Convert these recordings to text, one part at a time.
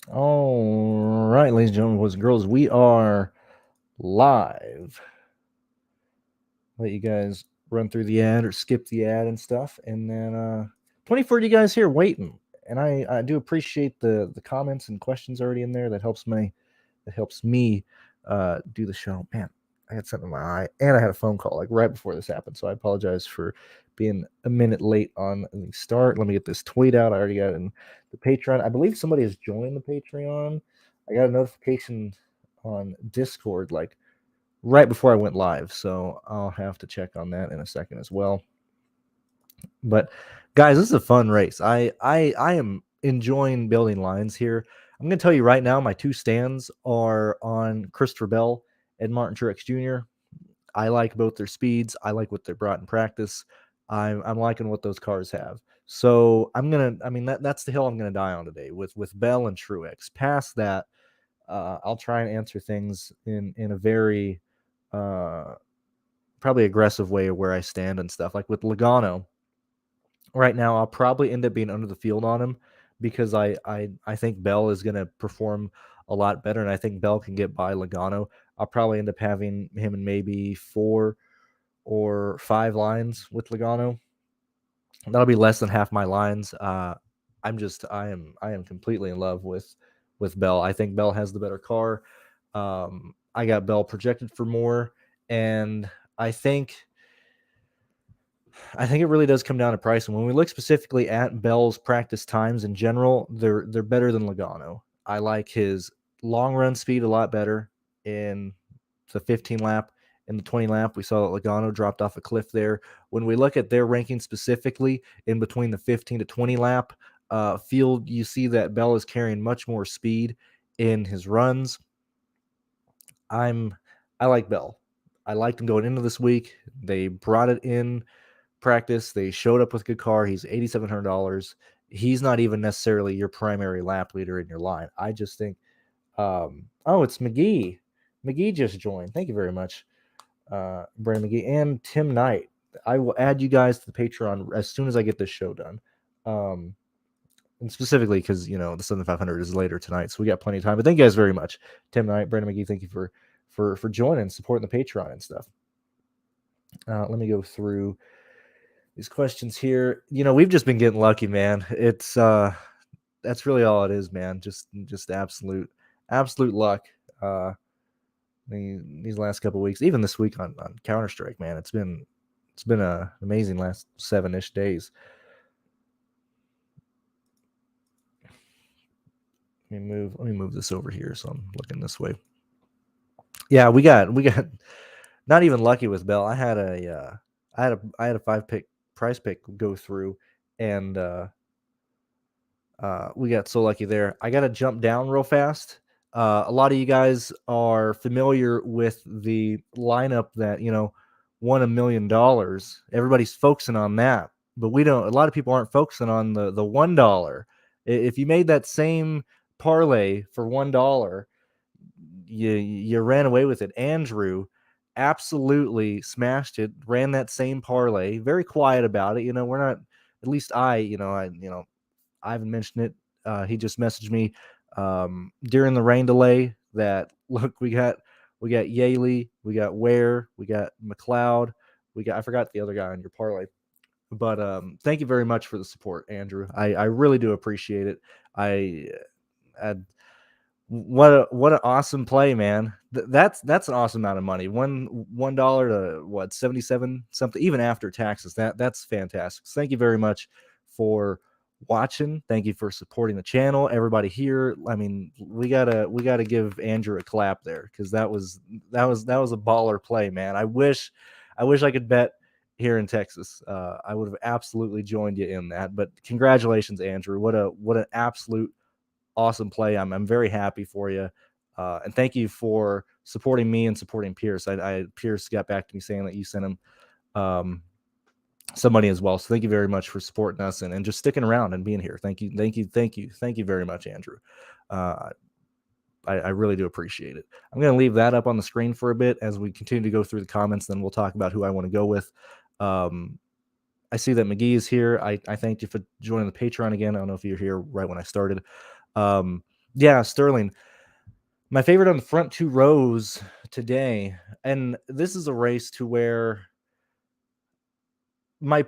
All right, ladies and gentlemen, boys and girls, we are live. Let you guys run through the ad or skip the ad and stuff, and then 24 of you guys here waiting, and I do appreciate the comments and questions already in there. That helps me do the show. Man, I had something in my eye, and I had a phone call like right before this happened, so I apologize for being a minute late on the start. Let me get this tweet out. I already got it in the Patreon. I believe somebody has joined the Patreon. I got a notification on Discord like right before I went live, so I'll have to check on that in a second as well. But guys, this is a fun race. I am enjoying building lines here. I'm going to tell you right now, my two stands are on Christopher Bell and Martin Truex Jr. I like both their speeds. I like what they brought in practice. I'm liking what those cars have. So that's the hill I'm gonna die on today with Bell and Truex. Past that, I'll try and answer things in a very probably aggressive way of where I stand and stuff. Like with Logano, right now I'll probably end up being under the field on him because I think Bell is gonna perform a lot better, and I think Bell can get by Logano. I'll probably end up having him in maybe 4 or 5 lines with Logano. That'll be less than half my lines. I am completely in love with Bell. I think Bell has the better car. I got Bell projected for more, and I think it really does come down to price. And when we look specifically at Bell's practice times in general, they're better than Logano. I like his long run speed a lot better in the 15 lap. In the 20 lap, we saw that Logano dropped off a cliff there. When we look at their ranking specifically in between the 15 to 20 lap field, you see that Bell is carrying much more speed in his runs. I like Bell. I liked him going into this week. They brought it in practice. They showed up with a good car. He's $8,700. He's not even necessarily your primary lap leader in your line. I just think, it's McGee. McGee just joined. Thank you very much, Brandon McGee and Tim Knight. I will add you guys to the Patreon as soon as I get this show done. And specifically because, the 7500 is later tonight, so we got plenty of time. But thank you guys very much. Tim Knight, Brandon McGee, thank you for joining, supporting the Patreon and stuff. Let me go through these questions here. We've just been getting lucky, man. It's that's really all it is, man. Just absolute luck. These last couple of weeks, even this week on Counter-Strike, man, it's been an amazing last 7-ish days. Let me move this over here so I'm looking this way. Yeah, we got not even lucky with Bell. I had a 5-pick price pick go through, and we got so lucky there. I got to jump down real fast. A lot of you guys are familiar with the lineup that won $1 million. Everybody's focusing on that, but we don't. A lot of people aren't focusing on the $1. If you made that same parlay for $1, you ran away with it. Andrew absolutely smashed it. Ran that same parlay. Very quiet about it. We're not. At least I haven't mentioned it. He just messaged me during the rain delay that look, we got Yaley, we got Ware, we got McLeod, I forgot the other guy on your parlay. But thank you very much for the support, Andrew. I really do appreciate it. What an awesome play, man. That's an awesome amount of money. $1 to what, 77 something, even after taxes. That's fantastic. So thank you very much for watching. Thank you for supporting the channel. Everybody here. I mean, we gotta give Andrew a clap there, because that was a baller play, man. I wish I could bet here in Texas. I would have absolutely joined you in that. But congratulations, Andrew. What an absolute awesome play. I'm very happy for you. And thank you for supporting me and supporting Pearce. Pearce got back to me saying that you sent him some money as well. So thank you very much for supporting us and just sticking around and being here. Thank you very much, Andrew. I really do appreciate it. I'm going to leave that up on the screen for a bit as we continue to go through the comments. Then we'll talk about who I want to go with. I see that McGee is here. I thank you for joining the Patreon again. I don't know if you're here right when I started. Yeah, Sterling. My favorite on the front two rows today, and this is a race to where my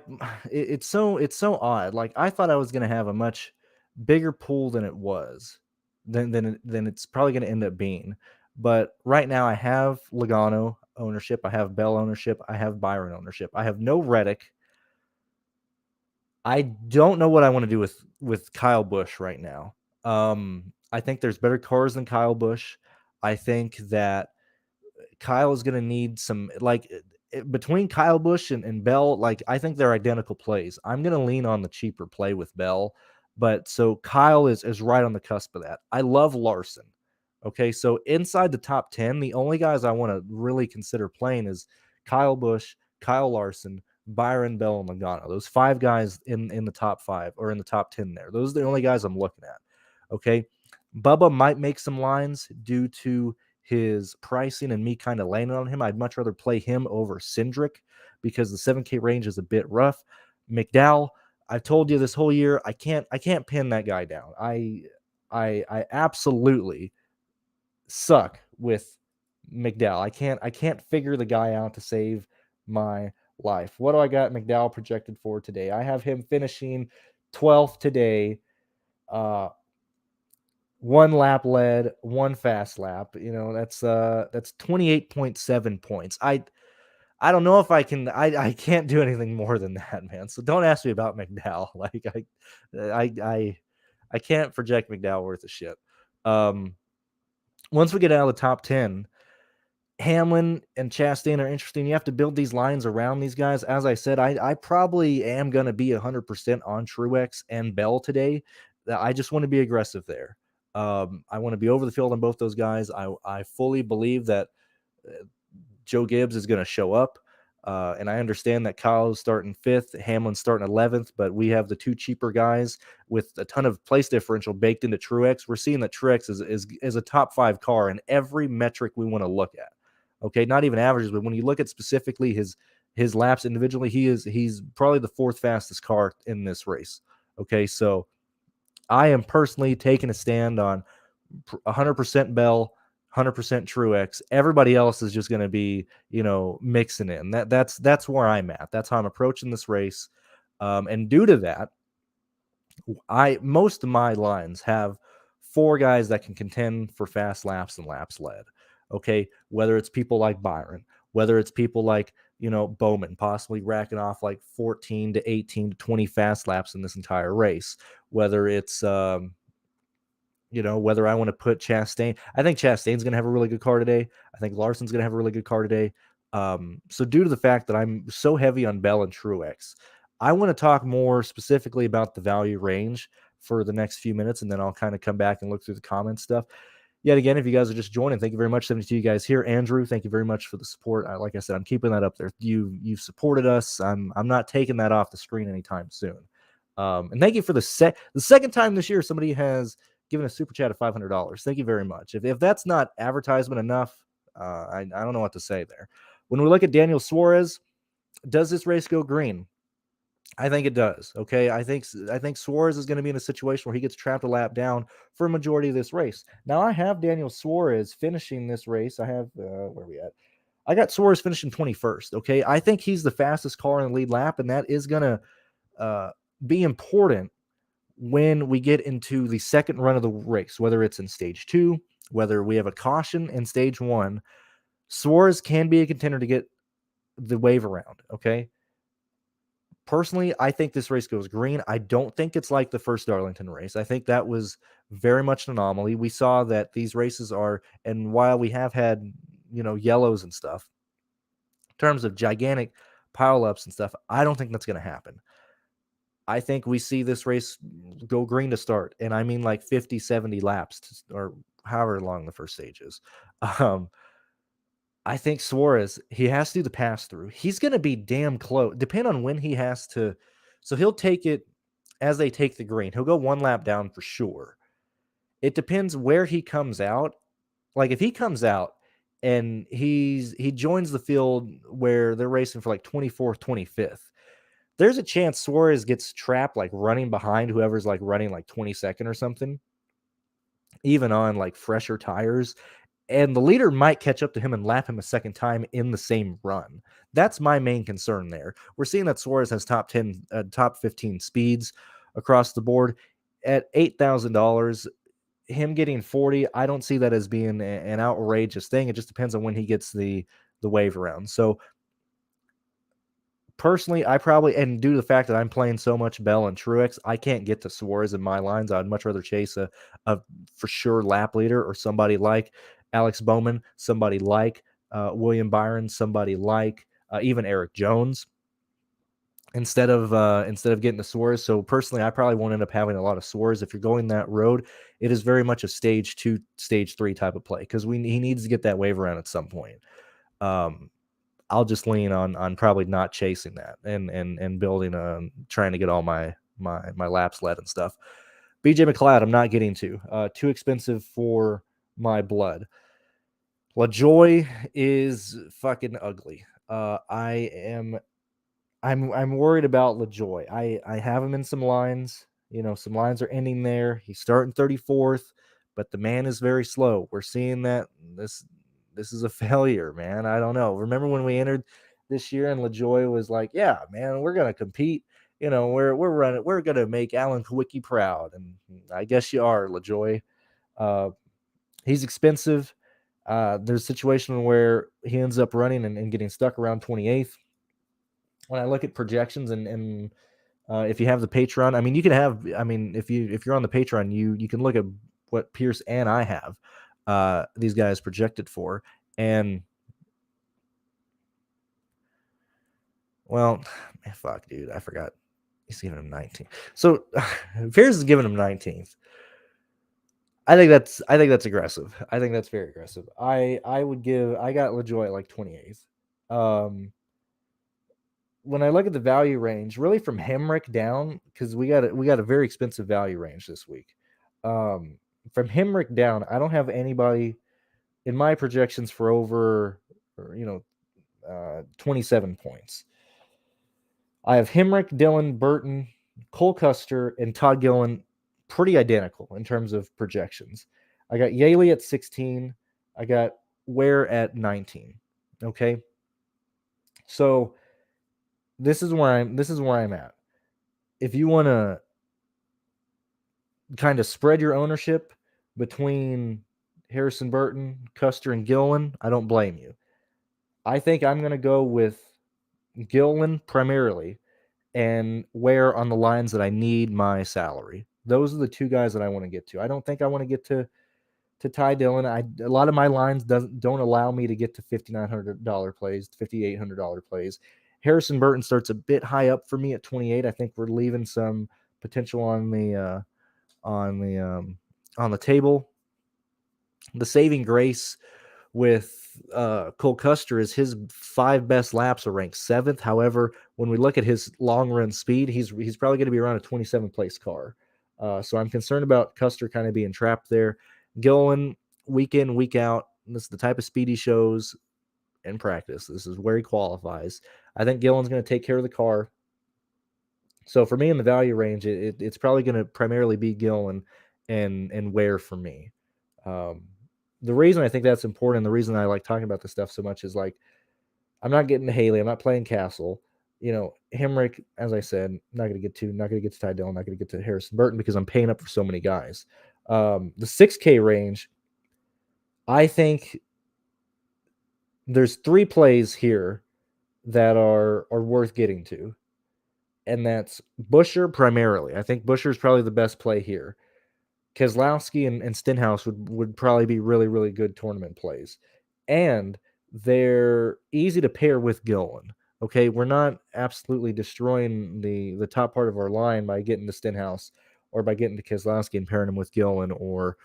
it's so odd. Like I thought I was going to have a much bigger pool than it was, than it's probably going to end up being. But right now, I have Logano ownership, I have Bell ownership, I have Byron ownership, I have no Reddick. I don't know what I want to do with Kyle Busch right now. I think there's better cars than Kyle Busch. I think that Kyle is going to need some, like, between Kyle Busch and Bell. Like, I think they're identical plays. I'm going to lean on the cheaper play with Bell, but so Kyle is right on the cusp of that. I love Larson. Okay, so inside the top 10, the only guys I want to really consider playing is Kyle Busch, Kyle Larson, Byron, Bell, and Logano. Those five guys in the top five, or in the top 10 there. Those are the only guys I'm looking at. Okay, Bubba might make some lines due to his pricing and me kind of landing on him. I'd much rather play him over Cindric because the 7K range is a bit rough. McDowell, I've told you this whole year, I can't pin that guy down. I absolutely suck with McDowell. I can't figure the guy out to save my life. What do I got McDowell projected for today? I have him finishing 12th today. One lap led, one fast lap. That's 28.7 points. I don't know if I can. I can't do anything more than that, man. So don't ask me about McDowell. Like I can't project McDowell worth a shit. Once we get out of the top 10, Hamlin and Chastain are interesting. You have to build these lines around these guys. As I said, I probably am going to be 100% on Truex and Bell today. I just want to be aggressive there. I want to be over the field on both those guys. I fully believe that Joe Gibbs is going to show up. And I understand that Kyle's starting 5th, Hamlin's starting 11th, but we have the two cheaper guys with a ton of place differential baked into Truex. We're seeing that Truex is a top 5 car in every metric we want to look at. Okay, not even averages, but when you look at specifically his laps individually, he's probably the 4th fastest car in this race. Okay, so I am personally taking a stand on 100% Bell, 100% Truex. Everybody else is just going to be, mixing in. That's where I'm at. That's how I'm approaching this race. And due to that, most of my lines have 4 guys that can contend for fast laps and laps led. Okay, whether it's people like Byron, whether it's people like Bowman, possibly racking off like 14 to 18 to 20 fast laps in this entire race, whether it's whether I want to put Chastain. I think Chastain's going to have a really good car today. I think Larson's going to have a really good car today. So due to the fact that I'm so heavy on Bell and Truex, I want to talk more specifically about the value range for the next few minutes, and then I'll kind of come back and look through the comment stuff. Yet again, if you guys are just joining, thank you very much. 72 you guys here. Andrew, thank you very much for the support. Like I said, I'm keeping that up there. You've supported us. I'm not taking that off the screen anytime soon. And thank you for the second time this year somebody has given a super chat of $500. Thank you very much. If that's not advertisement enough, I don't know what to say there. When we look at Daniel Suarez, does this race go green? I think it does. Okay, I think Suarez is going to be in a situation where he gets trapped a lap down for a majority of this race. Now I have Daniel Suarez finishing this race. I have where are we at? I got Suarez finishing 21st. Okay, I think he's the fastest car in the lead lap, and that is going to be important when we get into the second run of the race, whether it's in stage 2, whether we have a caution in stage 1. Suarez can be a contender to get the wave around. Okay. Personally, I think this race goes green. I don't think it's like the first Darlington race. I think that was very much an anomaly. We saw that these races are, and while we have had, yellows and stuff, in terms of gigantic pileups and stuff, I don't think that's going to happen. I think we see this race go green to start, and I mean like 50, 70 laps, or however long the first stage is. I think Suarez, he has to do the pass through. He's going to be damn close, depending on when he has to. So he'll take it as they take the green. He'll go 1 lap down for sure. It depends where he comes out. Like if he comes out and he joins the field where they're racing for like 24th, 25th, there's a chance Suarez gets trapped like running behind whoever's like running like 22nd or something. even on like fresher tires. And the leader might catch up to him and lap him a second time in the same run. That's my main concern there. We're seeing that Suarez has top 10, top 15 speeds across the board. At $8,000, him getting 40, I don't see that as being an outrageous thing. It just depends on when he gets the wave around. So personally, I probably, and due to the fact that I'm playing so much Bell and Truex, I can't get to Suarez in my lines. I'd much rather chase a for sure lap leader or somebody like Alex Bowman, somebody like William Byron, somebody like even Eric Jones instead of getting the Suarez. So personally, I probably won't end up having a lot of Suarez. If you're going that road, it is very much a stage 2, stage 3 type of play because he needs to get that wave around at some point. I'll just lean on probably not chasing that and building trying to get all my laps led and stuff. BJ McLeod, I'm not getting too expensive for my blood. LaJoy is fucking ugly. I'm worried about LaJoy. I have him in some lines. Some lines are ending there. He's starting 34th, but the man is very slow. We're seeing that this is a failure, man. I don't know. Remember when we entered this year and LaJoy was like, "Yeah, man, we're gonna compete. We're gonna make Alan Kawicki proud." And I guess you are, LaJoy. He's expensive. There's a situation where he ends up running and getting stuck around 28th. When I look at projections and if you have the Patreon, I mean, you can have. I mean, if you're on the Patreon, you can look at what Pearce and I have these guys projected for, and well, fuck, dude, I forgot. He's giving him 19. So Pearce is giving him 19th. I think that's aggressive. I think that's very aggressive. I got LaJoy at like 28th. When I look at the value range, really from Hemrick down, because we got a very expensive value range this week. From Hemrick down, I don't have anybody in my projections for over 27 points. I have Hemrick, Dillon, Burton, Cole Custer, and Todd Gillen pretty identical in terms of projections. I got Yaley at 16. I got Ware at 19. Okay. So this is where I'm at. If you want to kind of spread your ownership between Harrison Burton, Custer, and Gillen, I don't blame you. I think I'm going to go with Gillen primarily and Ware on the lines that I need my salary. Those are the two guys that I want to get to. I don't think I want to get to Ty Dillon. A lot of my lines don't allow me to get to $5,900 plays, $5,800 plays. Harrison Burton starts a bit high up for me at 28. I think we're leaving some potential on the table. The saving grace with Cole Custer is his 5 best laps are ranked 7th. However, when we look at his long run speed, he's probably going to be around a 27th place car. So I'm concerned about Custer kind of being trapped there. Gillen, week in, week out, this is the type of speed he shows in practice. This is where he qualifies. I think Gillen's going to take care of the car. So for me in the value range, it's probably going to primarily be Gillen and Ware for me. The reason I think that's important, and the reason I like talking about this stuff so much is like, I'm not getting to Haley. I'm not playing Castle. Hemrick, as I said, not going to get to Ty Dillon, not going to get to Harrison Burton because I'm paying up for so many guys. The 6K range, I think there's 3 plays here that are worth getting to. And that's Buescher primarily. I think Buescher is probably the best play here. Keselowski and Stenhouse would probably be really, really good tournament plays. And they're easy to pair with Gillen. Okay, we're not absolutely destroying the top part of our line by getting to Stenhouse or by getting to Keselowski and pairing him with Gillen or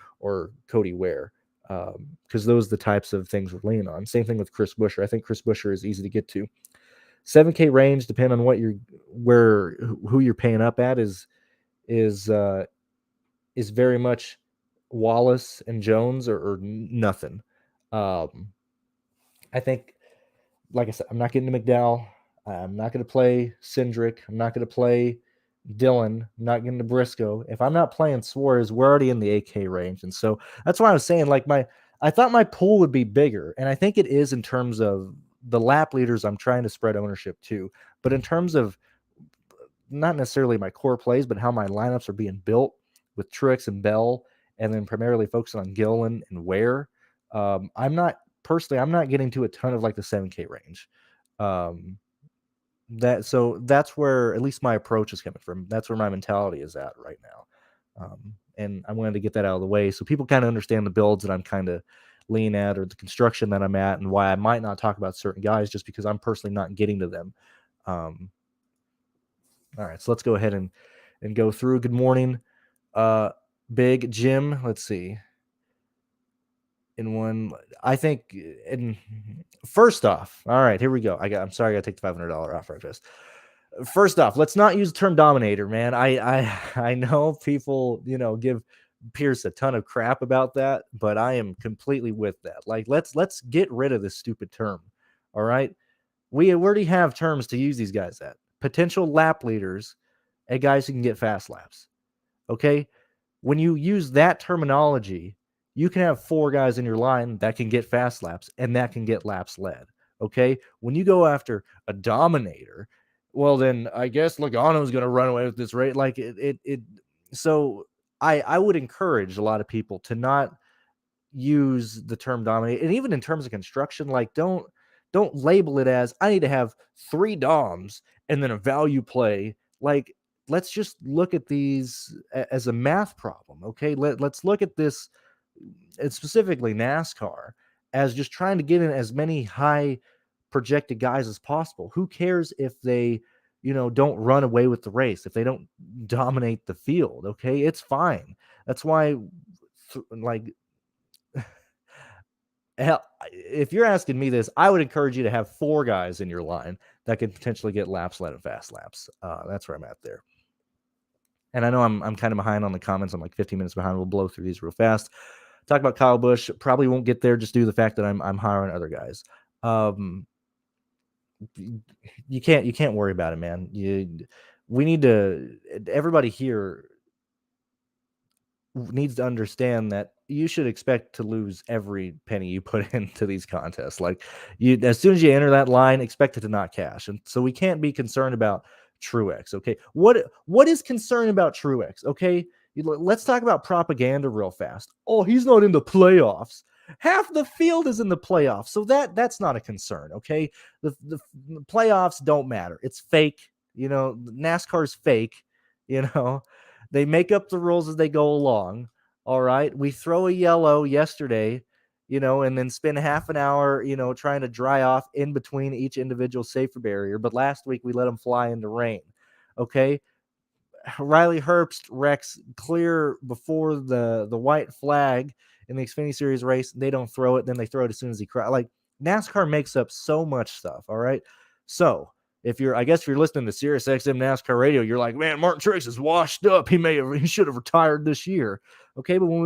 Cody Ware. Because those are the types of things we're leaning on. Same thing with Chris Buescher. I think Chris Buescher is easy to get to. 7K range, depending on who you're paying up at, is very much Wallace and Jones or nothing. I think, like I said, I'm not getting to McDowell. I'm not going to play Cindric. I'm not going to play Dylan, not getting to Briscoe. If I'm not playing Suarez, we're already in the AK range. And so that's why I was saying, like, I thought my pool would be bigger. And I think it is in terms of the lap leaders I'm trying to spread ownership to. But in terms of not necessarily my core plays, but how my lineups are being built with Truex and Bell, and then primarily focusing on Gillen and Ware. I'm not getting to a ton of like the 7K range. That's where at least my approach is coming from. That's where my mentality is at right now. And I wanted to get that out of the way so people kind of understand the builds that I'm kind of leaning at, or the construction that I'm at, and why I might not talk about certain guys just because I'm personally not getting to them. All right, so let's go ahead and go through. Good morning, Big Jim. Let's see. I think, first off, all right, here we go. I'm sorry, I got to take the $500 off right fast. First off, let's not use the term dominator, man. I know people, give Pearce a ton of crap about that, but I am completely with that. Like, let's get rid of this stupid term. All right. We already have terms to use these guys at. Potential lap leaders and guys who can get fast laps. Okay? When you use that terminology, you can have 4 guys in your line that can get fast laps and that can get laps led. Okay? When you go after a dominator, well, then I guess Logano's going to run away with this rate. Like so I would encourage a lot of people to not use the term dominate. And even in terms of construction, like don't label it as I need to have 3 DOMs and then a value play. Like, let's just look at these as a math problem. Okay. Let's look at this, specifically NASCAR, as just trying to get in as many high projected guys as possible. Who cares if they, don't run away with the race, if they don't dominate the field? Okay. It's fine. That's why, like, hell, if you're asking me this, I would encourage you to have 4 guys in your line that could potentially get laps led and fast laps. That's where I'm at there. And I know I'm kind of behind on the comments. I'm like 15 minutes behind. We'll blow through these real fast. Talk about Kyle Busch. Probably won't get there just due to the fact that I'm higher on other guys. You can't worry about it, man. We need to. Everybody here needs to understand that you should expect to lose every penny you put into these contests. Like, as soon as you enter that line, expect it to not cash. And so we can't be concerned about Truex. Okay. What is concern about Truex? Okay. Let's talk about propaganda real fast. Oh, he's not in the playoffs. Half the field is in the playoffs. So that's not a concern. Okay. The playoffs don't matter. It's fake. NASCAR's fake. They make up the rules as they go along. All right. We throw a yellow yesterday, and then spend half an hour, trying to dry off in between each individual safety barrier. But last week we let them fly into rain. Okay. Riley Herbst wrecks clear before the white flag in the Xfinity Series race. They don't throw it. Then they throw it as soon as he crashes. Like, NASCAR makes up so much stuff. All right. So, if you're listening to Sirius XM NASCAR radio, you're like, man, Martin Truex is washed up. He should have retired this year. Okay, but when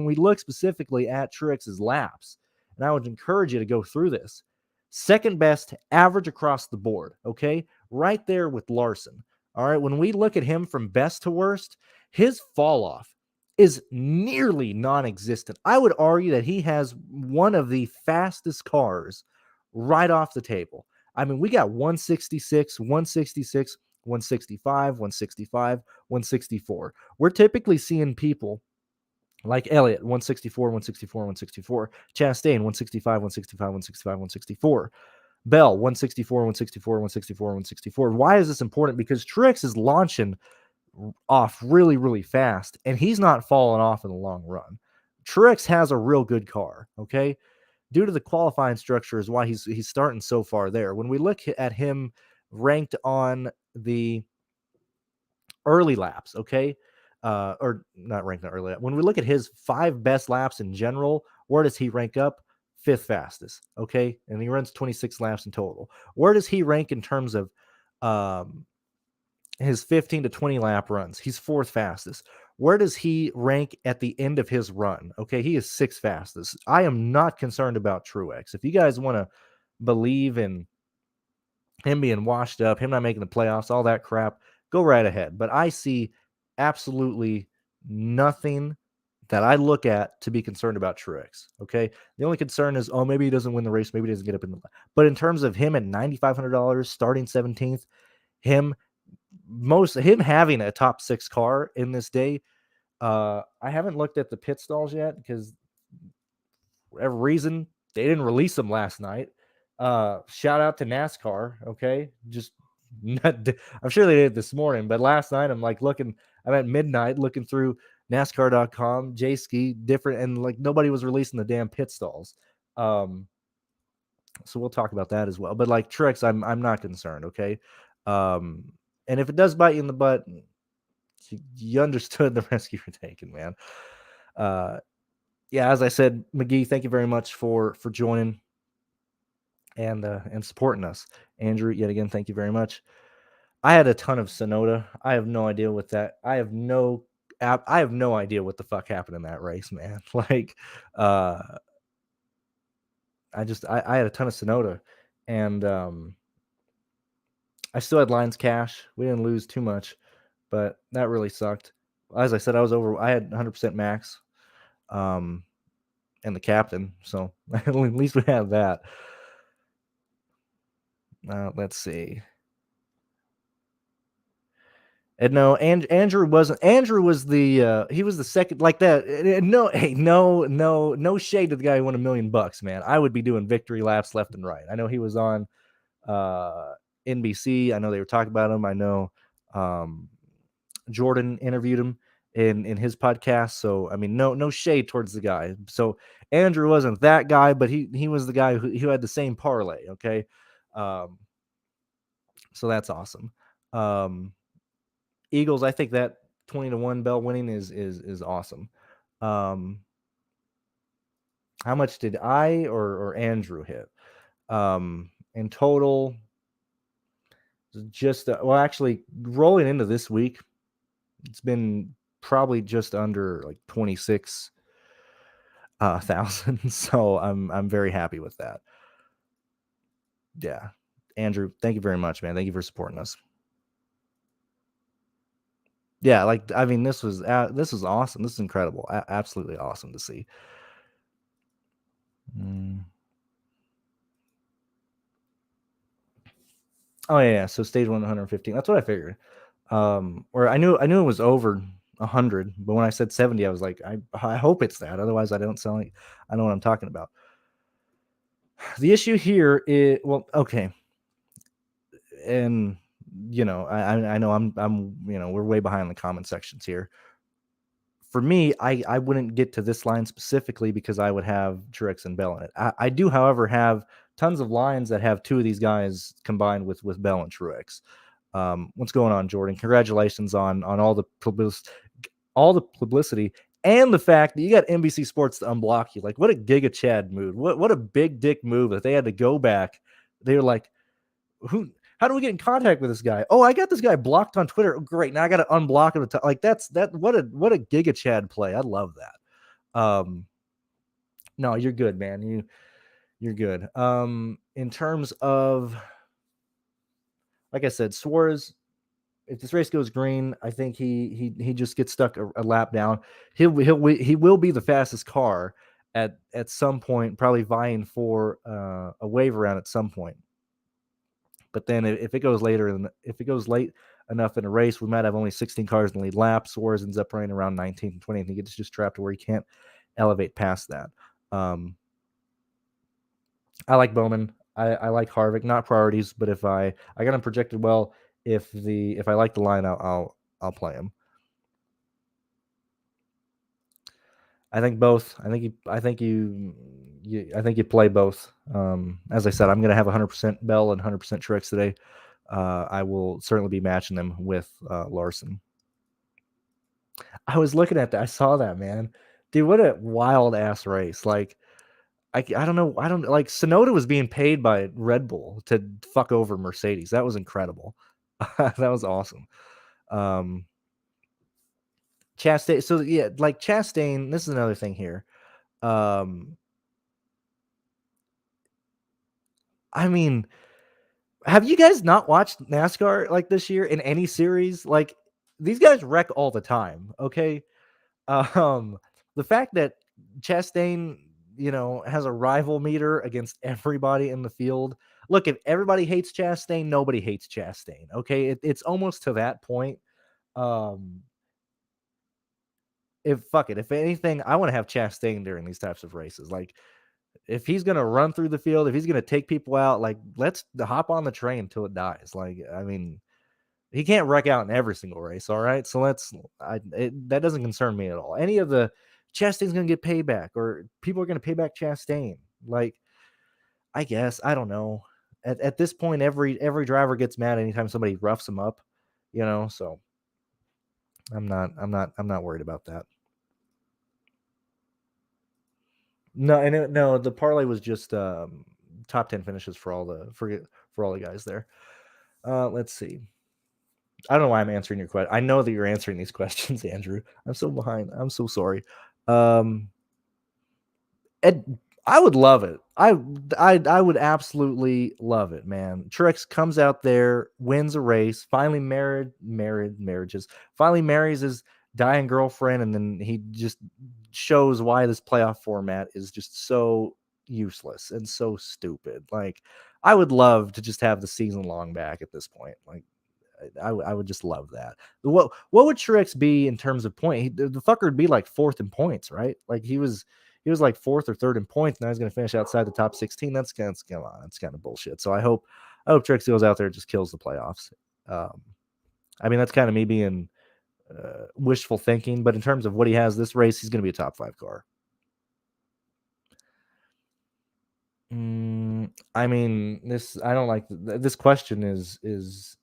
we look specifically at Truex's laps, and I would encourage you to go through this, second best average across the board. Okay, right there with Larson. All right, when we look at him from best to worst, his fall off is nearly non-existent. I would argue that he has one of the fastest cars right off the table. I mean, we got 166, 166, 165, 165, 164. We're typically seeing people like Elliott, 164, 164, 164. Chastain, 165, 165, 165, 164. Bell, 164, 164, 164, 164. Why is this important? Because Truex is launching off really, really fast, and he's not falling off in the long run. Truex has a real good car, okay? Due to the qualifying structure is why he's starting so far there. When we look at him ranked on the early laps, okay, or not ranked on early lap. When we look at his 5 best laps in general, where does he rank up? 5th fastest, okay, and he runs 26 laps in total. Where does he rank in terms of his 15 to 20 lap runs? He's 4th fastest. Where does he rank at the end of his run? Okay, he is 6th fastest. I am not concerned about Truex. If you guys want to believe in him being washed up, him not making the playoffs, all that crap, go right ahead. But I see absolutely nothing that I look at to be concerned about Truex. Okay. The only concern is, oh, maybe he doesn't win the race. Maybe he doesn't get up in the. But in terms of him at $9,500 starting 17th, him having a top 6 car in this day. I haven't looked at the pit stalls yet because for whatever reason they didn't release them last night. Shout out to NASCAR. Okay. Just I'm sure they did it this morning, but last night I'm at midnight looking through NASCAR.com, J-Ski, different, and like nobody was releasing the damn pit stalls. So we'll talk about that as well. But like Truex, I'm not concerned. Okay. And if it does bite you in the butt, you understood the risk you were taking, man. Yeah, as I said, McGee, thank you very much for joining and supporting us. Andrew, yet again, thank you very much. I had a ton of Sonoda. I have no idea what that. I have no idea what the fuck happened in that race, man. Like, I had a ton of Sonoda, and I still had Lions cash. We didn't lose too much, but that really sucked. As I said, I had 100% max, and the captain. So at least we have that. Let's see. And no, Andrew wasn't. Andrew was the he was the second like that. No, hey, no shade to the guy who won $1 million, man. I would be doing victory laps left and right. I know he was on NBC. I know they were talking about him. I know Jordan interviewed him in his podcast. So I mean, no shade towards the guy. So Andrew wasn't that guy, but he was the guy who had the same parlay. Okay, so that's awesome. Eagles, I think that 20-1 Bell winning is awesome. How much did I or Andrew hit? In total, just actually rolling into this week, it's been probably just under like 26,000. So I'm very happy with that. Yeah, Andrew, thank you very much, man. Thank you for supporting us. Yeah, like I mean, this was awesome. This is incredible. Absolutely awesome to see. Oh yeah, so stage 115. That's what I figured. Or I knew it was over 100, but when I said 70, I was like, I hope it's that. Otherwise, I don't sound like I know what I'm talking about. The issue here is okay, and I know I'm we're way behind the comment sections here. For me, I wouldn't get to this line specifically because I would have Truex and Bell in it. I do, however, have tons of lines that have two of these guys combined with Bell and Truex. What's going on, Jordan? Congratulations on all the publicity and the fact that you got NBC Sports to unblock you. Like, what a Giga Chad move! What a big dick move that they had to go back. They were like, who? How do we get in contact with this guy? Oh, I got this guy blocked on Twitter. Oh, great. Now I got to unblock him. Like that's what a Giga Chad play. I love that. No, you're good, man. You're good. In terms of, like I said, Suarez, if this race goes green, I think he just gets stuck a lap down. He will be the fastest car at some point, probably vying for a wave around at some point. But then if it goes late enough in a race, we might have only 16 cars in the lead lap. Suarez ends up running around 19th and 20th. He gets just trapped to where he can't elevate past that. I like Bowman. I like Harvick, not priorities, but if I got him projected well, if I like the line, I'll play him. I think both. I think you play both. As I said, I'm going to have 100% Bell and 100% Truex today. I will certainly be matching them with Larson. I was looking at that. I saw that, man. Dude, what a wild ass race. Like, I don't know. I don't like Sonoda was being paid by Red Bull to fuck over Mercedes. That was incredible. That was awesome. Chastain. So yeah, like Chastain, this is another thing here. I mean, Have you guys not watched NASCAR like this year in any series? Like these guys wreck all the time. Okay. Um, the fact that Chastain, has a rival meter against everybody in the field. Look, if everybody hates Chastain, nobody hates Chastain. Okay. It's almost to that point. Um, if anything, I want to have Chastain during these types of races. Like, if he's gonna run through the field, if he's gonna take people out, like let's hop on the train until it dies. Like, I mean, he can't wreck out in every single race, all right? So that doesn't concern me at all. Any of the Chastain's gonna get payback, or people are gonna pay back Chastain. Like, I guess I don't know. At this point, every driver gets mad anytime somebody roughs him up, So I'm not worried about that. No, the parlay was just top 10 finishes for all the guys there. Let's see. I don't know why I'm answering your question. I know that you're answering these questions, Andrew. I'm so behind. I'm so sorry. Ed, I would love it. I would absolutely love it, man. Truex comes out there, wins a race, finally marriages, finally marries his dying girlfriend, and then he just shows why this playoff format is just so useless and so stupid. Like, I would love to just have the season long back at this point. Like, I would just love that. What would Truex be in terms of point? The fucker would be like fourth in points, right? Like he was like fourth or third in points. Now he's going to finish outside the top 16. That's kind of bullshit. So I hope Truex goes out there and just kills the playoffs. I mean, that's kind of me being wishful thinking, but in terms of what he has this race, he's going to be a top 5 car. I mean, I don't like this question is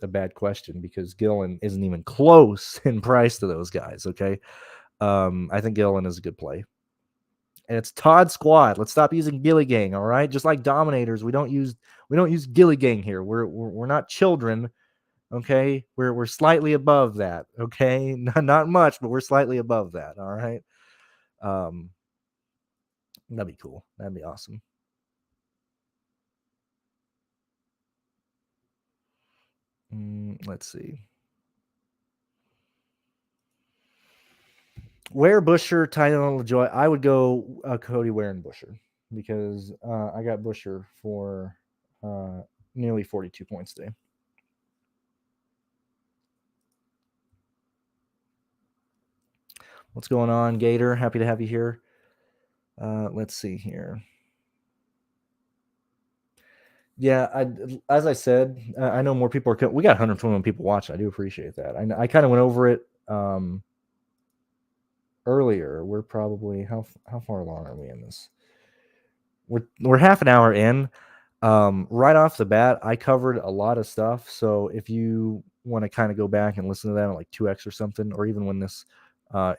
a bad question because Gillen isn't even close in price to those guys. Okay. I think Gillen is a good play. And it's Todd Squad. Let's stop using Gilly Gang, all right? Just like Dominators, we don't use Gilly Gang here. We're not children, okay? We're slightly above that, okay? Not much, but we're slightly above that, all right? That'd be cool. That'd be awesome. Let's see. Ware, Busher, Tyrone LaJoy. I would go Cody Ware and Busher because I got Busher for nearly 42 points today. What's going on, Gator? Happy to have you here. Let's see here. Yeah, as I said, I know more people are. We got 121 people watching. I do appreciate that. I kind of went over it earlier. We're probably how far along are we in this? We're half an hour in. Right off the bat, I covered a lot of stuff. So if you want to kind of go back and listen to that on like 2x or something, or even when this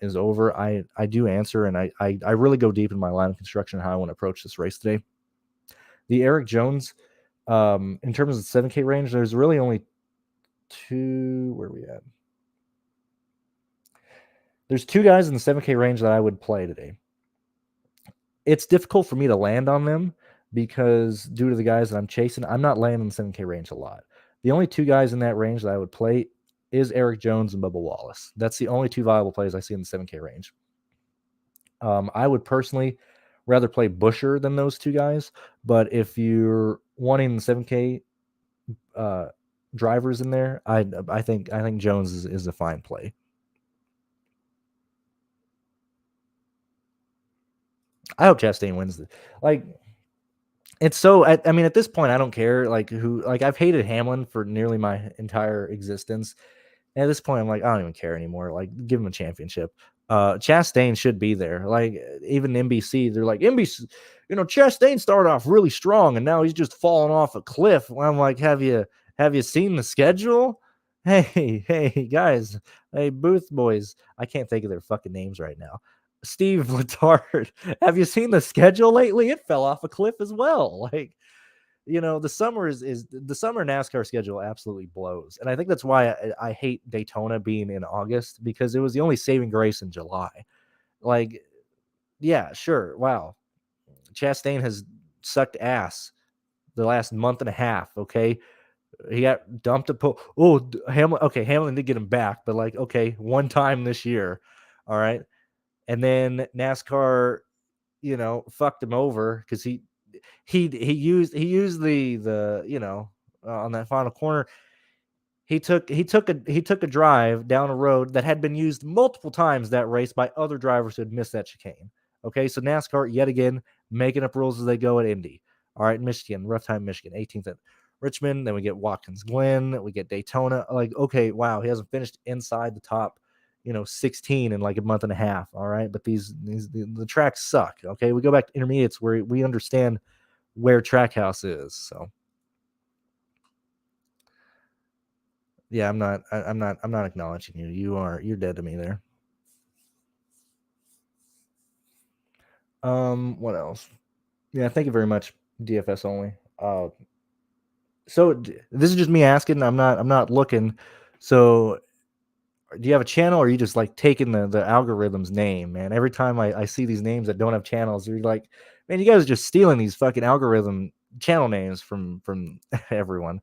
is over, I do answer, and I really go deep in my line of construction how I want to approach this race today. The Eric Jones, in terms of the 7K range, there's really only two. Where are we at? There's two guys in the 7K range that I would play today. It's difficult for me to land on them because due to the guys that I'm chasing, I'm not landing in the 7K range a lot. The only two guys in that range that I would play is Eric Jones and Bubba Wallace. That's the only two viable plays I see in the 7K range. I would personally rather play Busher than those two guys, but if you're wanting the 7K drivers in there, I think Jones is a fine play. I hope Chastain wins. It's so. I mean, at this point, I don't care. Like who? Like I've hated Hamlin for nearly my entire existence. And at this point, I'm like, I don't even care anymore. Like, give him a championship. Chastain should be there. Like even NBC, they're like NBC. Chastain started off really strong, and now he's just falling off a cliff. I'm like, have you seen the schedule? Hey, guys. Hey, Booth boys. I can't think of their fucking names right now. Steve Letard, have you seen the schedule lately? It fell off a cliff as well. Like, the summer is the summer NASCAR schedule absolutely blows. And I think that's why I hate Daytona being in August, because it was the only saving grace in July. Like, yeah, sure. Wow. Chastain has sucked ass the last month and a half. Okay, he got dumped Hamlin. Okay, Hamlin did get him back, but like, okay, one time this year. All right, and then NASCAR, fucked him over because he used the on that final corner. He took a drive down a road that had been used multiple times that race by other drivers who had missed that chicane. Okay, so NASCAR yet again making up rules as they go at Indy. All right, Michigan, rough time Michigan, 18th at Richmond. Then we get Watkins Glen. We get Daytona. Like, okay, wow, he hasn't finished inside the top, 16 in like a month and a half. All right, but the tracks suck. Okay, we go back to intermediates where we understand where Trackhouse is. So yeah, I'm not acknowledging you. You're dead to me there. What else? Yeah, thank you very much, DFS only. So this is just me asking. I'm not looking. So do you have a channel, or are you just like taking the algorithm's name, man? Every time I see these names that don't have channels, you're like, man, you guys are just stealing these fucking algorithm channel names from everyone.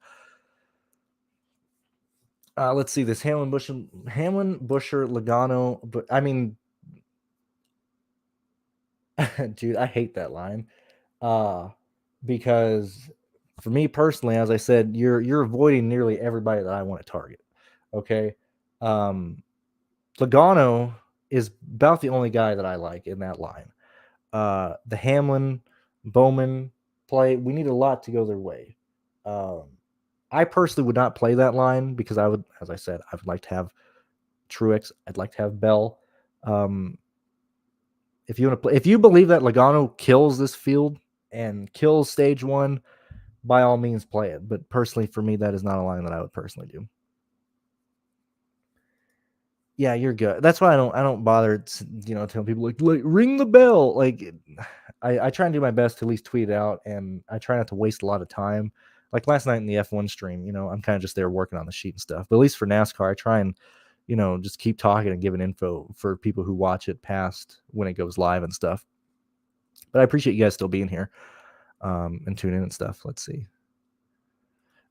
Let's see this Hamlin Busher Logano, but I mean, dude, I hate that line. Because for me personally, as I said, you're avoiding nearly everybody that I want to target. Okay. Logano is about the only guy that I like in that line. The Hamlin Bowman play, we need a lot to go their way. I personally would not play that line because I would, as I said, I would like to have Truex. I'd like to have Bell. If you want to play, if you believe that Logano kills this field and kills stage one, by all means play it. But personally, for me, that is not a line that I would personally do. Yeah, you're good. That's why I don't bother, telling people like ring the bell. Like, I try and do my best to at least tweet it out, and I try not to waste a lot of time. Like last night in the F1 stream, I'm kind of just there working on the sheet and stuff. But at least for NASCAR, I try and just keep talking and giving info for people who watch it past when it goes live and stuff. But I appreciate you guys still being here and tuning in and stuff. Let's see.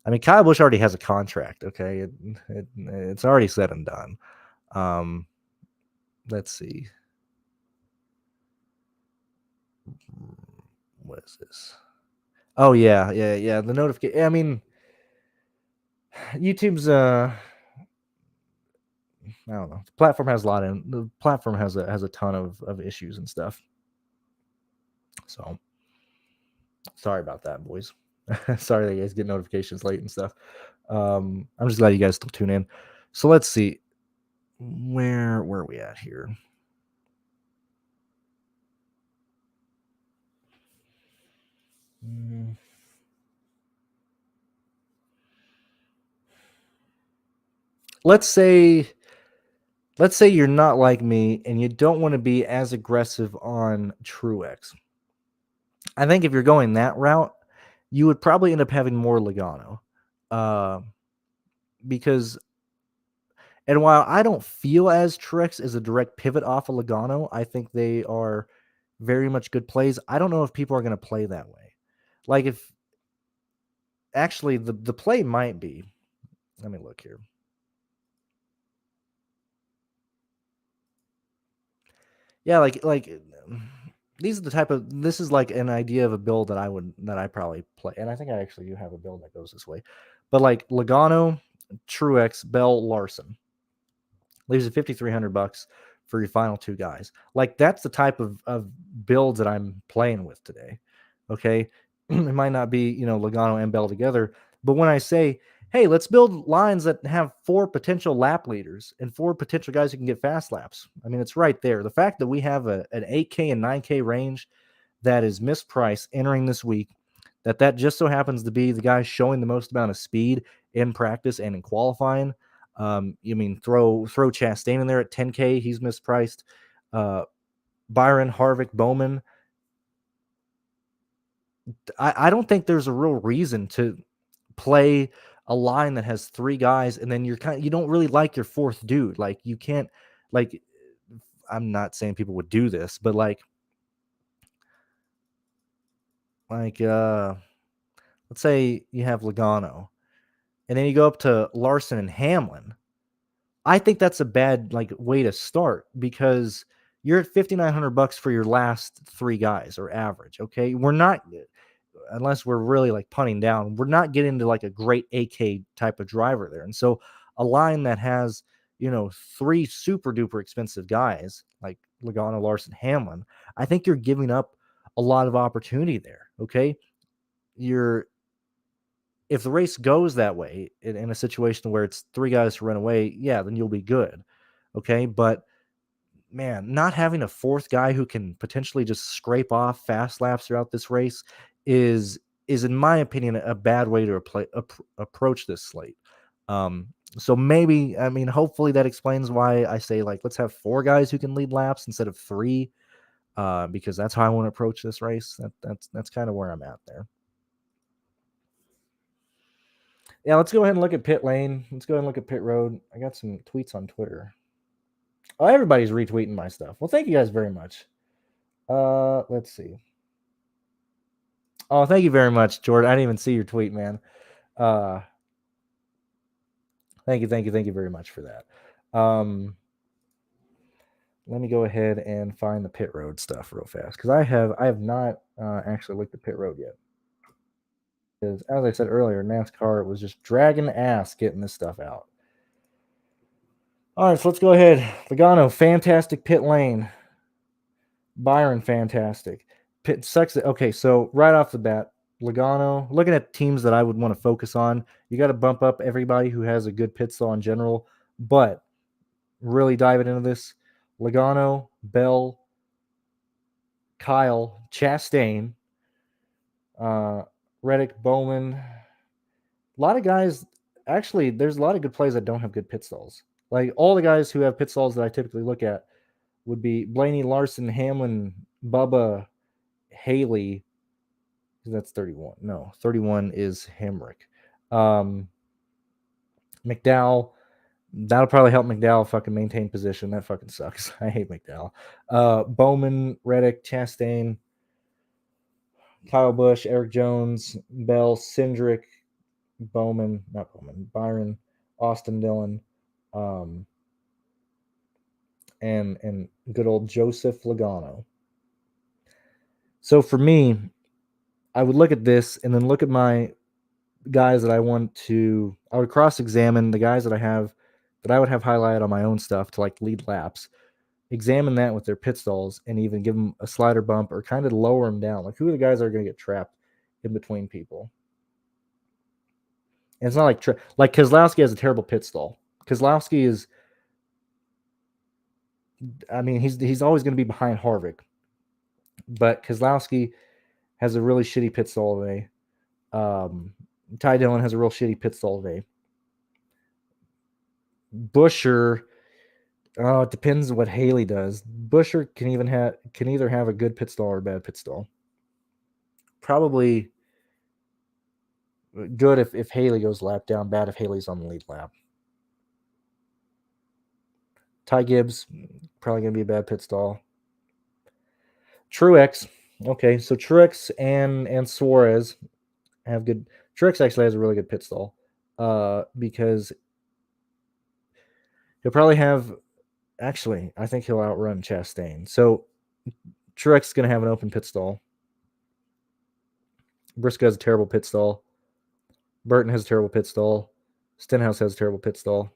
I mean, Kyle Busch already has a contract. Okay, it's already said and done. Let's see. What is this? Oh yeah. The notification. I mean, YouTube's I don't know. The platform has a ton of issues and stuff. So sorry about that, boys. Sorry that you guys get notifications late and stuff. I'm just glad you guys still tune in. So let's see. Where are we at here? Let's say you're not like me and you don't want to be as aggressive on Truex. I think if you're going that route, you would probably end up having more Logano. Because, and while I don't feel as Truex is a direct pivot off of Logano, I think they are very much good plays. I don't know if people are going to play that way. Like, if actually the play might be, let me look here. Yeah, like these are the type of, this is like an idea of a build that I probably play, and I think I actually do have a build that goes this way. But like Logano, Truex, Bell, Larson leaves you $5,300 for your final two guys. Like, that's the type of builds that I'm playing with today. Okay, it might not be Logano and Bell together, but when I say, hey, let's build lines that have 4 potential lap leaders and 4 potential guys who can get fast laps. I mean, it's right there. The fact that we have an 8K and 9K range that is mispriced entering this week, that just so happens to be the guy showing the most amount of speed in practice and in qualifying. You mean throw Chastain in there at 10K? He's mispriced. Byron, Harvick, Bowman. I don't think there's a real reason to play a line that has 3 guys and then you don't really like your 4th dude. Like, you can't, like, I'm not saying people would do this, but let's let's say you have Logano, and then you go up to Larson and Hamlin. I think that's a bad way to start because you're at $5,900 for your last 3 guys or average. Okay, we're not, unless we're really punting down, we're not getting to a great AK type of driver there. And so a line that has 3 super duper expensive guys like Logano, Larson, Hamlin, I think you're giving up a lot of opportunity there. Okay, if the race goes that way in a situation where it's 3 guys to run away, yeah, then you'll be good. Okay. But man, not having a 4th guy who can potentially just scrape off fast laps throughout this race is in my opinion a bad way to approach this slate. So maybe, hopefully that explains why I say let's have 4 guys who can lead laps instead of 3, because that's how I want to approach this race. That's kind of where I'm at there. Yeah, let's go ahead and look at pit lane. Let's go ahead and look at pit road. I got some tweets on Twitter. Oh, everybody's retweeting my stuff. Well, thank you guys very much. Let's see. Oh, thank you very much, Jordan. I didn't even see your tweet, man. Thank you very much for that. Let me go ahead and find the pit road stuff real fast because I have not actually looked at pit road yet. Because as I said earlier, NASCAR was just dragging ass getting this stuff out. All right, so let's go ahead. Logano, fantastic pit lane. Byron, fantastic. Pit sucks. Okay, so right off the bat, Logano, looking at teams that I would want to focus on, you got to bump up everybody who has a good pit stall in general. But really diving into this, Logano, Bell, Kyle, Chastain, Reddick, Bowman. A lot of guys, actually, there's a lot of good plays that don't have good pit stalls. All the guys who have pit stalls that I typically look at would be Blaney, Larson, Hamlin, Bubba, Haley. That's 31. No, 31 is Hemrick. McDowell. That'll probably help McDowell fucking maintain position. That fucking sucks. I hate McDowell. Bowman, Reddick, Chastain, Kyle Busch, Eric Jones, Bell, Cindric, Byron, Austin Dillon, and good old Joseph Logano. So for me, I would look at this and then look at my guys that I would cross-examine the guys that I would have highlighted on my own stuff to lead laps, examine that with their pit stalls and even give them a slider bump or kind of lower them down. Who are the guys that are going to get trapped in between people? And it's not like Keselowski has a terrible pit stall. Keselowski is, he's always going to be behind Harvick, but Keselowski has a really shitty pit stall today. Ty Dillon has a real shitty pit stall today. Buescher, it depends on what Haley does. Buescher can either have a good pit stall or a bad pit stall. Probably good if Haley goes lap down, bad if Haley's on the lead lap. Ty Gibbs, probably going to be a bad pit stall. Truex, okay, so Truex and Suarez have good. Truex actually has a really good pit stall because he'll probably have. Actually, I think he'll outrun Chastain. So Truex is going to have an open pit stall. Briscoe has a terrible pit stall. Burton has a terrible pit stall. Stenhouse has a terrible pit stall.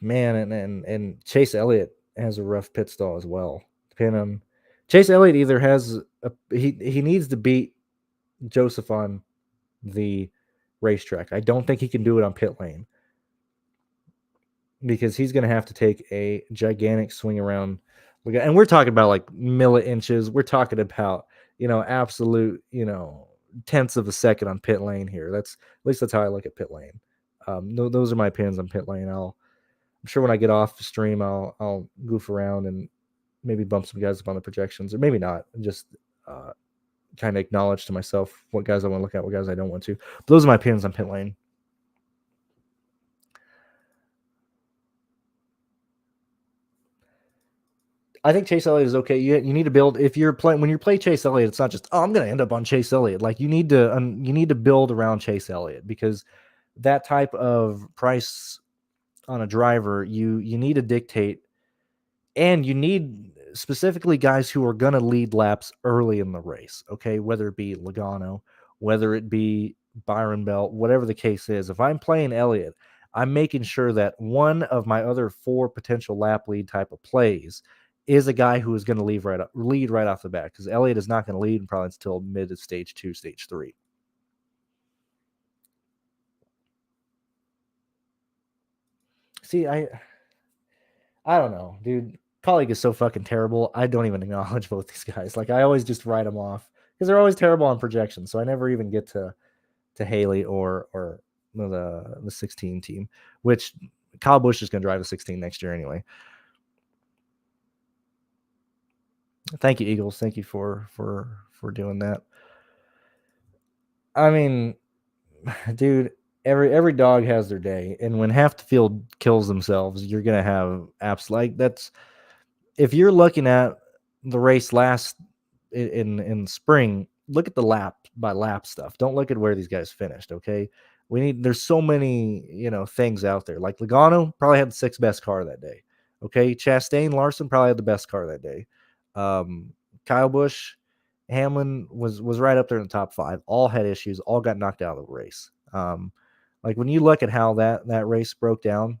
Man, and Chase Elliott has a rough pit stall as well. Depending on Chase Elliott, either has he needs to beat Joseph on the racetrack. I don't think he can do it on pit lane because he's going to have to take a gigantic swing around. And we're talking about milli inches. We're talking about absolute tenths of a second on pit lane here. At least that's how I look at pit lane. Those are my opinions on pit lane. I'm sure when I get off the stream, I'll goof around and maybe bump some guys up on the projections, or maybe not. Just kind of acknowledge to myself what guys I want to look at, what guys I don't want to. But those are my opinions on pit lane. I think Chase Elliott is okay. You need to build, if you're playing, when you play Chase Elliott, it's not just, oh, I'm going to end up on Chase Elliott. Like you need to build around Chase Elliott, because that type of price on a driver, you need to dictate, and you need specifically guys who are going to lead laps early in the race. Okay. Whether it be Logano, whether it be Byron Bell, whatever the case is, if I'm playing Elliott, I'm making sure that one of my other 4 potential lap lead type of plays is a guy who is going to lead right off the bat, because Elliott is not going to lead probably until mid of stage 2, stage 3. See, I don't know, dude. Colleague is so fucking terrible. I don't even acknowledge both these guys. Like I always just write them off because they're always terrible on projections. So I never even get to Haley or the 16 team, which Kyle Busch is going to drive the 16 next year anyway. Thank you, Eagles. Thank you for doing that. I mean, dude, every dog has their day, and when half the field kills themselves, you're gonna have apps like that's. If you're looking at the race last in spring, look at the lap by lap stuff. Don't look at where these guys finished. Okay, there's so many things out there. Like Logano probably had the 6th best car that day. Okay, Chastain, Larson probably had the best car that day. Kyle Busch, Hamlin was right up there in the top 5. All had issues. All got knocked out of the race. Like when you look at how that race broke down,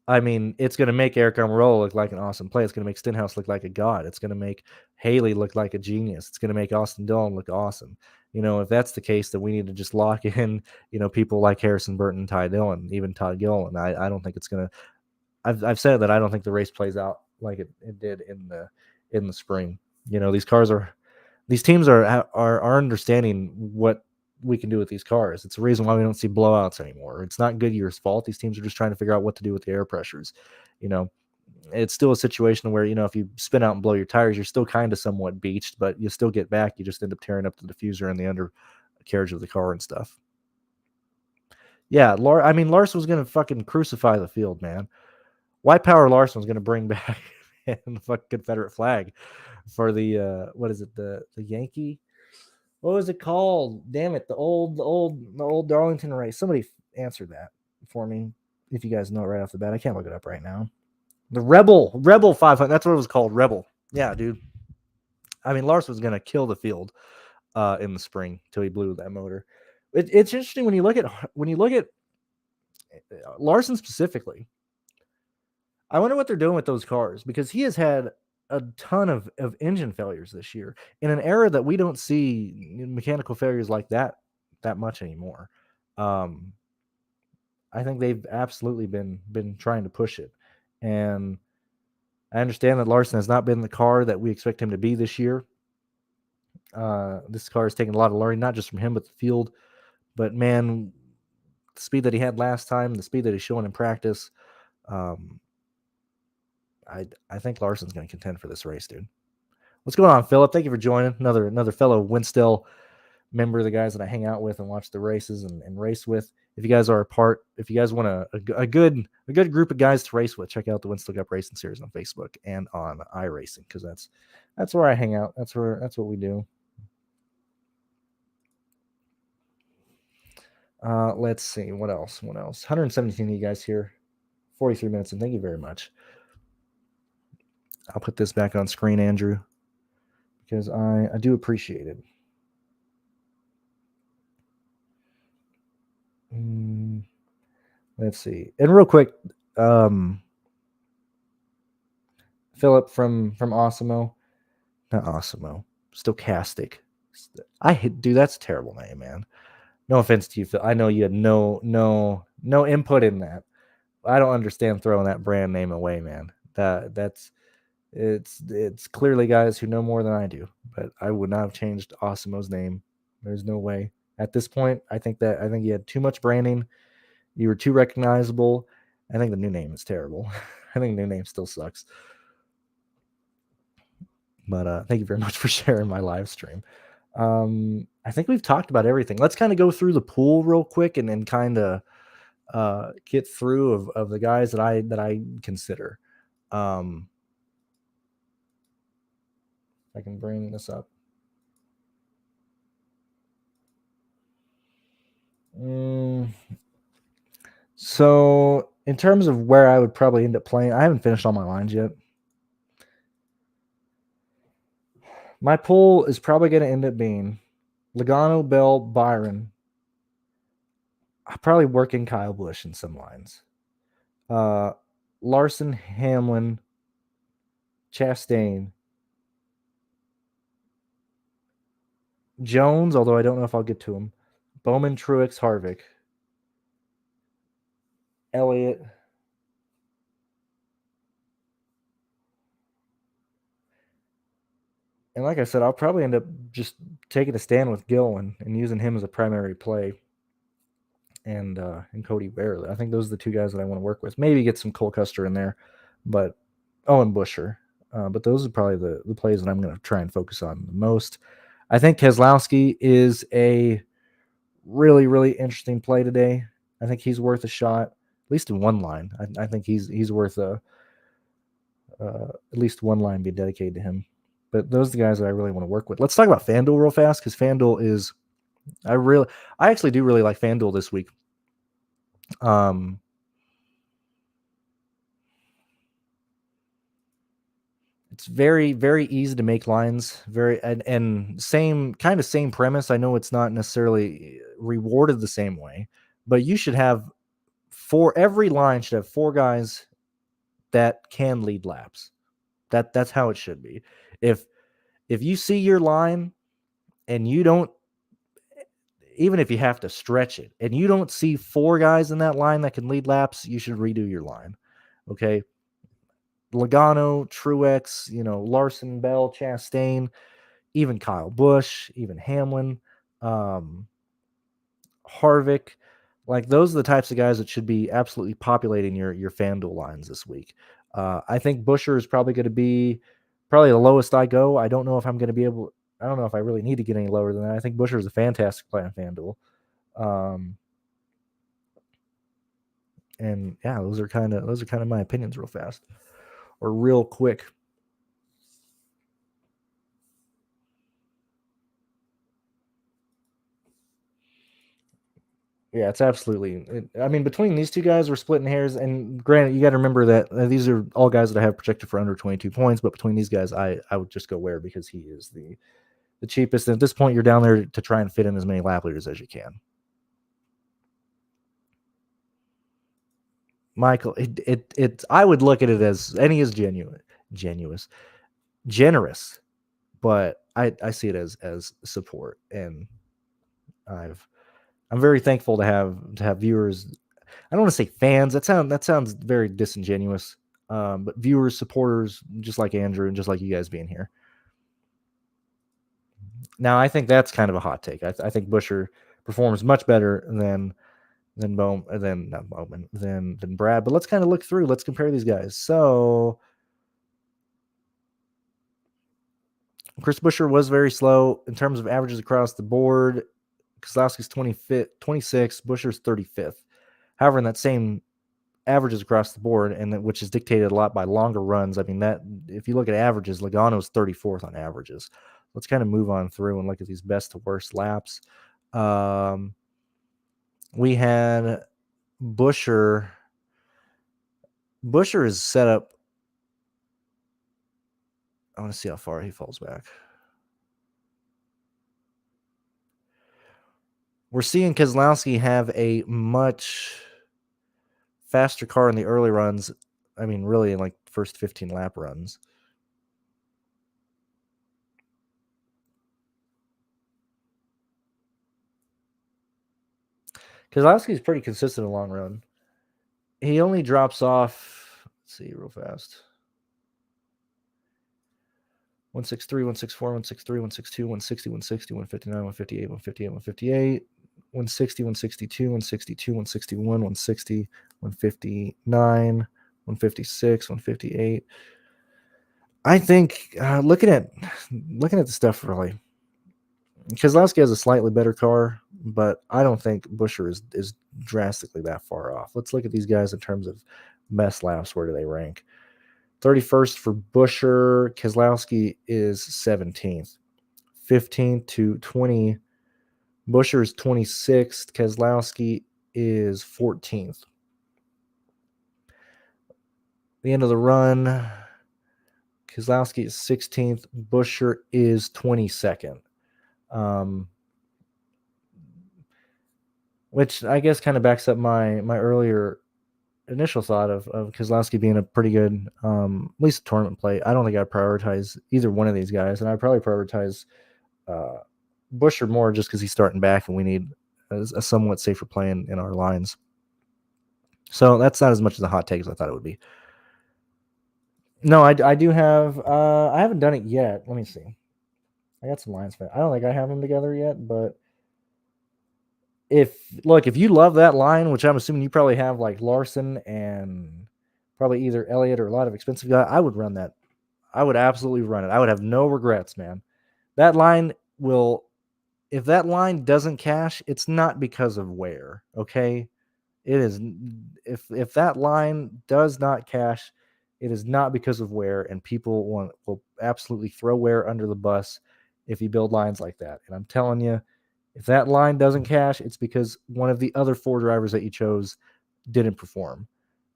I mean, it's going to make Eric Almirola look like an awesome play. It's going to make Stenhouse look like a god. It's going to make Haley look like a genius. It's going to make Austin Dillon look awesome. If that's the case, then we need to just lock in, people like Harrison Burton, Ty Dillon, even Todd Gilliland. I don't think it's going to. I've said that I don't think the race plays out like it did in the spring. These teams are understanding what we can do with these cars. It's the reason why we don't see blowouts anymore. It's not Goodyear's fault. These teams are just trying to figure out what to do with the air pressures. It's still a situation where, if you spin out and blow your tires, you're still kind of somewhat beached, but you still get back. You just end up tearing up the diffuser and the undercarriage of the car and stuff. Yeah, Larson was going to fucking crucify the field, man. White Power Larson was going to bring back the fucking Confederate flag for the, what is it, the Yankee? What was it called? Damn it, the old Darlington race. Somebody answered that for me, if you guys know it right off the bat. I can't look it up right now. The Rebel 500. That's what it was called, Rebel. Yeah, dude. I mean, Larson was gonna kill the field in the spring till he blew that motor. It's interesting when you look at Larson specifically. I wonder what they're doing with those cars, because he has had a ton of engine failures this year in an era that we don't see mechanical failures like that much anymore. I think they've absolutely been trying to push it, and I understand that Larson has not been the car that we expect him to be this year. This car has taken a lot of learning, not just from him but the field. But man, the speed that he had last time, the speed that he's showing in practice, I think Larson's going to contend for this race, dude. What's going on, Philip? Thank you for joining. Another fellow Winstell member of the guys that I hang out with and watch the races and race with. If you guys are a part, if you guys want a good group of guys to race with, check out the Winstell Cup Racing Series on Facebook and on iRacing, because that's where I hang out. That's what we do. Let's see what else. 117 of you guys here, 43 minutes, and thank you very much. I'll put this back on screen, Andrew, because I do appreciate it. Let's see. And real quick, Philip from Osimo, not Osimo, Stochastic. Dude, that's a terrible name, man. No offense to you, Phil. I know you had no input in that. I don't understand throwing that brand name away, man. It's clearly guys who know more than I do, but I would not have changed Osimo's name. There's no way. At this point, I think you had too much branding. You were too recognizable. I think the new name is terrible. I think the new name still sucks. But thank you very much for sharing my live stream. I think we've talked about everything. Let's kind of go through the pool real quick and then kind of get through of the guys that I consider. I can bring this up. So in terms of where I would probably end up playing, I haven't finished all my lines yet. My pool is probably going to end up being Logano, Bell, Byron. I'm probably working Kyle Busch in some lines. Larson, Hamlin, Chastain, Jones, although I don't know if I'll get to him, Bowman, Truex, Harvick, Elliott, and like I said, I'll probably end up just taking a stand with Gill and using him as a primary play. And Cody Ware. I think those are the two guys that I want to work with. Maybe get some Cole Custer in there, but and Buescher. But those are probably the plays that I'm going to try and focus on the most. I think Keselowski is a really, really interesting play today. I think he's worth a shot, at least in one line. I think he's worth at least one line being dedicated to him. But those are the guys that I really want to work with. Let's talk about FanDuel real fast, because FanDuel is I actually do really like FanDuel this week. It's very, very easy to make lines. And same premise. I know it's not necessarily rewarded the same way, but you should have every line should have 4 guys that can lead laps. That's how it should be. If you see your line and you don't, even if you have to stretch it, and you don't see 4 guys in that line that can lead laps, you should redo your line. Okay. Logano, Truex, Larson, Bell, Chastain, even Kyle Busch, even Hamlin, Harvick. Like, those are the types of guys that should be absolutely populating your FanDuel lines this week. I think Buescher is probably going to be the lowest I go. I don't know if I'm going to be able. I don't know if I really need to get any lower than that. I think Buescher is a fantastic play on FanDuel. And yeah, those are kind of my opinions real fast or real quick. Yeah, it's absolutely. I mean, between these two guys, we're splitting hairs. And granted, you got to remember that these are all guys that I have projected for under 22 points. But between these guys, I would just go Ware because he is the cheapest. And at this point, you're down there to try and fit in as many lap leaders as you can. Michael, I would look at it as, and he is generous, but I see it as support, and I'm very thankful to have viewers. I don't want to say fans. That sounds very disingenuous. But viewers, supporters, just like Andrew and just like you guys being here. Now, I think that's kind of a hot take. I think Buescher performs much better than Bowman, than Brad. But let's kind of look through. Let's compare these guys. So Chris Buescher was very slow in terms of averages across the board. Keselowski's 26th, Buescher's 35th. However, in that same averages across the board, and which is dictated a lot by longer runs. I mean, that if you look at averages, Logano's 34th on averages. Let's kind of move on through and look at these best to worst laps. We had Buescher. Buescher is set up. I want to see how far he falls back. We're seeing Keselowski have a much faster car in the early runs. I mean, really in like first 15 lap runs. Keselowski is pretty consistent in the long run. He only drops off. Let's see real fast. 163, 164, 163, 162, 160, 160, 159, 158, 158, 158, 160, 162, 162, 161, 160, 159, 156, 158. I think looking at the stuff, really, Keselowski has a slightly better car, but I don't think Buescher is drastically that far off. Let's look at these guys in terms of best laps. Where do they rank? 31st for Buescher. Keselowski is 17th. 15th to 20. Buescher is 26th. Keselowski is 14th. The end of the run, Keselowski is 16th. Buescher is 22nd. Which I guess kind of backs up my earlier initial thought of Keselowski being a pretty good, at least tournament play. I don't think I'd prioritize either one of these guys, and I'd probably prioritize Buescher more just because he's starting back and we need a somewhat safer play in our lines. So that's not as much as a hot take as I thought it would be. No, I do have. I haven't done it yet. Let me see. I got some lines. I don't think I have them together yet, but if you love that line, which I'm assuming you probably have, like Larson and probably either Elliott or a lot of expensive guy, I would run that. I would absolutely run it. I would have no regrets, man. That line will. If that line doesn't cash, it's not because of wear. Okay, it is. If that line does not cash, it is not because of wear, and people will absolutely throw wear under the bus if you build lines like that. And I'm telling you, if that line doesn't cash, it's because one of the other 4 drivers that you chose didn't perform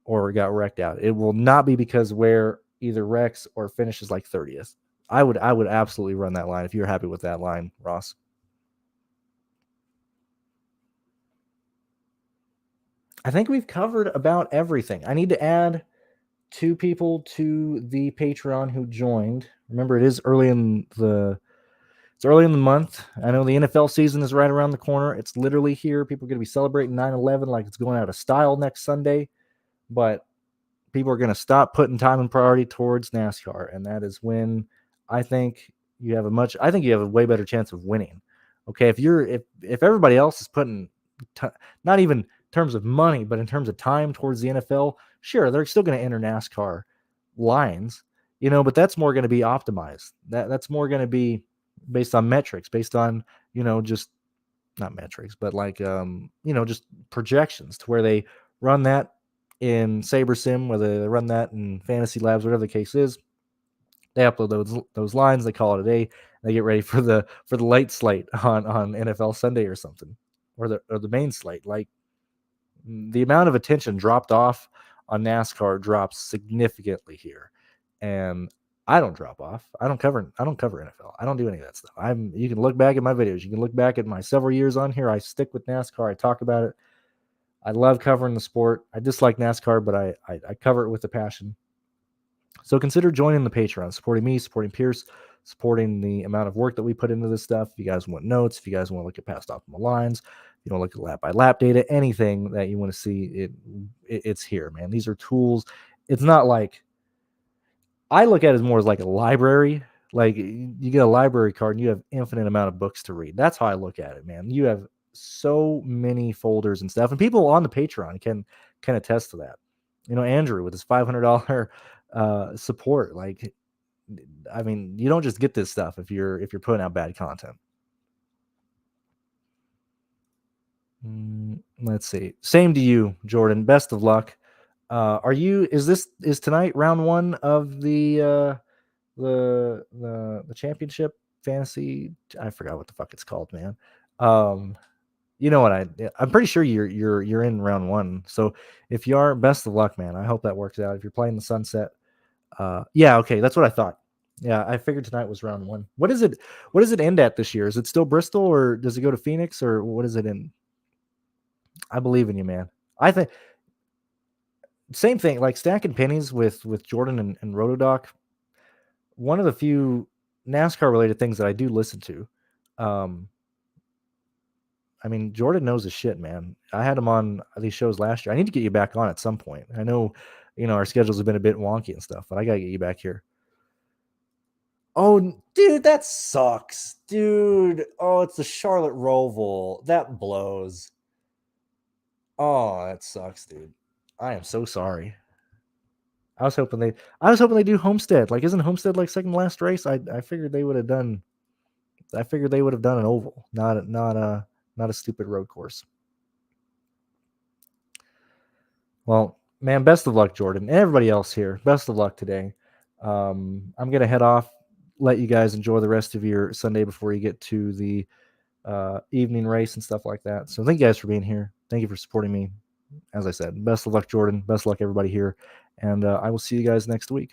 or got wrecked out. It will not be because wear either wrecks or finishes like 30th. I would absolutely run that line if you're happy with that line, Ross. I think we've covered about everything. I need to add 2 people to the Patreon who joined. Remember, it's early in the month. I know the NFL season is right around the corner. It's literally here. People are going to be celebrating 9/11 like it's going out of style next Sunday. But people are going to stop putting time and priority towards NASCAR, and that is when I think you have a way better chance of winning. Okay, if everybody else is putting not even in terms of money, but in terms of time towards the NFL, sure, they're still going to enter NASCAR lines, but that's more going to be optimized. That's more going to be based on metrics, based on, just not metrics, but like, just projections to where they run that in Saber Sim, whether they run that in Fantasy Labs, whatever the case is. They upload those lines, they call it a day, they get ready for the late slate on NFL Sunday or something, or the main slate. Like, the amount of attention dropped off on NASCAR drops significantly here, and I don't drop off. I don't cover NFL. I don't do any of that stuff. You can look back at my videos. You can look back at my several years on here. I stick with NASCAR. I talk about it. I love covering the sport. I dislike NASCAR, but I cover it with a passion. So consider joining the Patreon, supporting me, supporting Pearce, supporting the amount of work that we put into this stuff. If you guys want notes, if you guys want to look at past optimal lines, if you want to look at lap by lap data, anything that you want to see, it's here, man. These are tools. It's not like, I look at it more as like a library. Like, you get a library card and you have infinite amount of books to read. That's how I look at it, man. You have so many folders and stuff, and people on the Patreon can attest to that. Andrew with his $500 support. Like, I mean, you don't just get this stuff if you're putting out bad content. Let's see. Same to you, Jordan. Best of luck. Is tonight round 1 of the championship fantasy? I forgot what the fuck it's called, man. You know what, I'm pretty sure you're in round 1. So if you are, best of luck, man. I hope that works out. If you're playing the Sunset, yeah, okay, that's what I thought. Yeah, I figured tonight was round 1. What does it end at this year? Is it still Bristol, or does it go to Phoenix, or what is it in? I believe in you, man. I think same thing, like stacking pennies with Jordan and Rotodoc. One of the few NASCAR related things that I do listen to. I mean, Jordan knows his shit, man. I had him on these shows last year. I need to get you back on at some point. I know, our schedules have been a bit wonky and stuff, but I got to get you back here. Oh, dude, that sucks. Dude. Oh, it's the Charlotte Roval. That blows. Oh, that sucks, dude. I am so sorry. I was hoping they do Homestead. Like, isn't Homestead like second to last race? I figured they would have done an oval, not a stupid road course. Well, Man, best of luck, Jordan, and everybody else here. Best of luck today. I'm gonna head off. Let you guys enjoy the rest of your Sunday before you get to the evening race and stuff like that. So thank you guys for being here. Thank you for supporting me. As I said, best of luck, Jordan. Best of luck, everybody here. And I will see you guys next week.